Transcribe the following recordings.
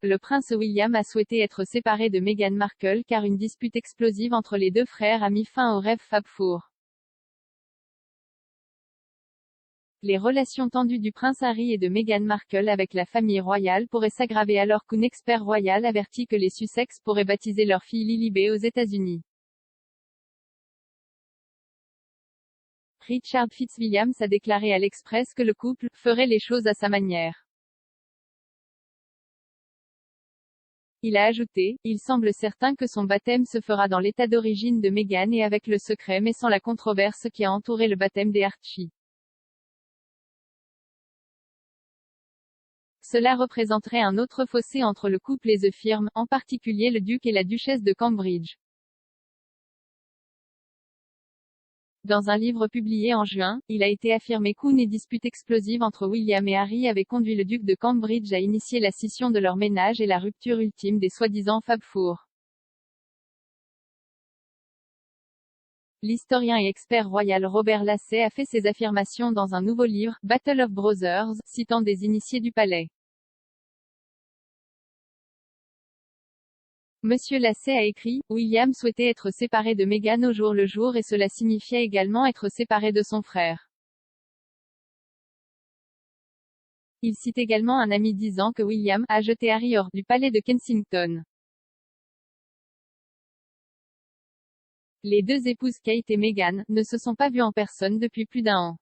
le prince William a souhaité être séparé de Meghan Markle car une dispute explosive entre les deux frères a mis fin au rêve Fab Four. Les relations tendues du prince Harry et de Meghan Markle avec la famille royale pourraient s'aggraver alors qu'un expert royal avertit que les Sussex pourraient baptiser leur fille Lilibet aux États-Unis. Richard Fitzwilliams a déclaré à l'Express que le couple ferait les choses à sa manière. Il a ajouté: il semble certain que son baptême se fera dans l'état d'origine de Meghan et avec le secret mais sans la controverse qui a entouré le baptême des Archie. Cela représenterait un autre fossé entre le couple et The Firm, en particulier le duc et la duchesse de Cambridge. Dans un livre publié en juin, il a été affirmé qu'une dispute explosive entre William et Harry avait conduit le duc de Cambridge à initier la scission de leur ménage et la rupture ultime des soi-disant Fab Four. L'historien et expert royal Robert Lassay a fait ces affirmations dans un nouveau livre, Battle of Brothers, citant des initiés du palais. Monsieur Lassay a écrit: William souhaitait être séparé de Meghan au jour le jour et cela signifiait également être séparé de son frère. Il cite également un ami disant que William a jeté Harry hors du palais de Kensington. Les deux épouses Kate et Meghan ne se sont pas vues en personne depuis plus d'un an.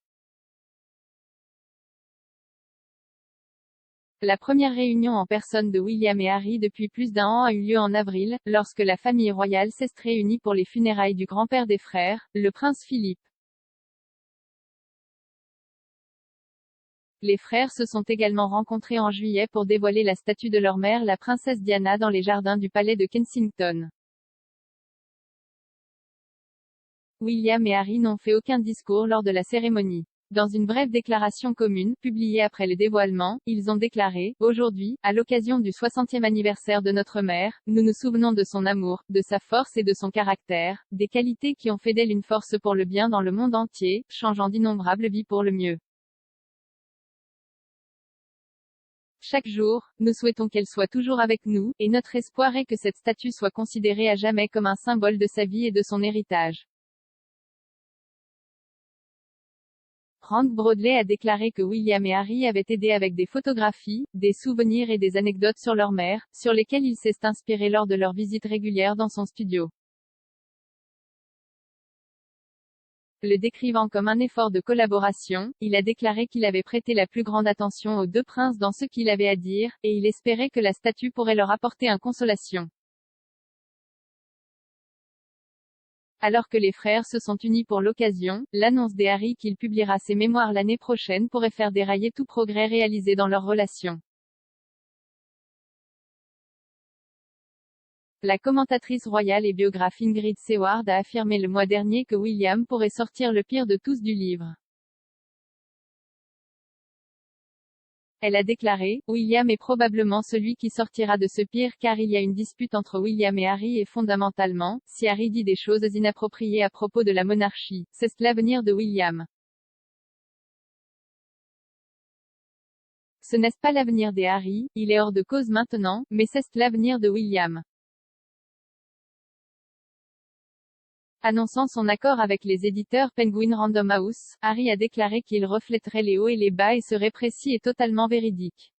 La première réunion en personne de William et Harry depuis plus d'un an a eu lieu en avril, lorsque la famille royale s'est réunie pour les funérailles du grand-père des frères, le prince Philippe. Les frères se sont également rencontrés en juillet pour dévoiler la statue de leur mère, la princesse Diana, dans les jardins du palais de Kensington. William et Harry n'ont fait aucun discours lors de la cérémonie. Dans une brève déclaration commune, publiée après le dévoilement, ils ont déclaré: aujourd'hui, à l'occasion du 60e anniversaire de notre mère, nous nous souvenons de son amour, de sa force et de son caractère, des qualités qui ont fait d'elle une force pour le bien dans le monde entier, changeant d'innombrables vies pour le mieux. Chaque jour, nous souhaitons qu'elle soit toujours avec nous, et notre espoir est que cette statue soit considérée à jamais comme un symbole de sa vie et de son héritage. Frank Broadley a déclaré que William et Harry avaient aidé avec des photographies, des souvenirs et des anecdotes sur leur mère, sur lesquelles il s'est inspiré lors de leurs visites régulières dans son studio. Le décrivant comme un effort de collaboration, il a déclaré qu'il avait prêté la plus grande attention aux deux princes dans ce qu'il avait à dire, et il espérait que la statue pourrait leur apporter une consolation. Alors que les frères se sont unis pour l'occasion, l'annonce des Harry qu'il publiera ses mémoires l'année prochaine pourrait faire dérailler tout progrès réalisé dans leur relation. La commentatrice royale et biographe Ingrid Seward a affirmé le mois dernier que William pourrait sortir le pire de tous du livre. Elle a déclaré: William est probablement celui qui sortira de ce pire car il y a une dispute entre William et Harry et fondamentalement, si Harry dit des choses inappropriées à propos de la monarchie, c'est l'avenir de William. Ce n'est pas l'avenir des Harry, il est hors de cause maintenant, mais c'est l'avenir de William. Annonçant son accord avec les éditeurs Penguin Random House, Harry a déclaré qu'il reflèterait les hauts et les bas et serait précis et totalement véridique.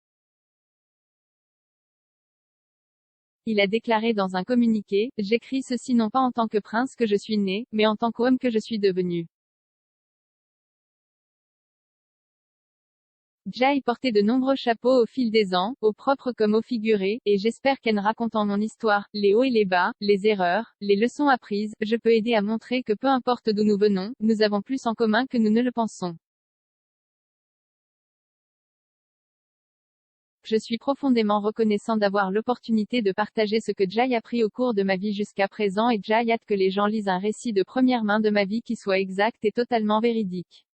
Il a déclaré dans un communiqué: j'écris ceci non pas en tant que prince que je suis né, mais en tant qu'homme que je suis devenu. J'ai porté de nombreux chapeaux au fil des ans, au propre comme au figuré, et j'espère qu'en racontant mon histoire, les hauts et les bas, les erreurs, les leçons apprises, je peux aider à montrer que peu importe d'où nous venons, nous avons plus en commun que nous ne le pensons. Je suis profondément reconnaissant d'avoir l'opportunité de partager ce que j'ai appris au cours de ma vie jusqu'à présent et j'ai hâte que les gens lisent un récit de première main de ma vie qui soit exact et totalement véridique.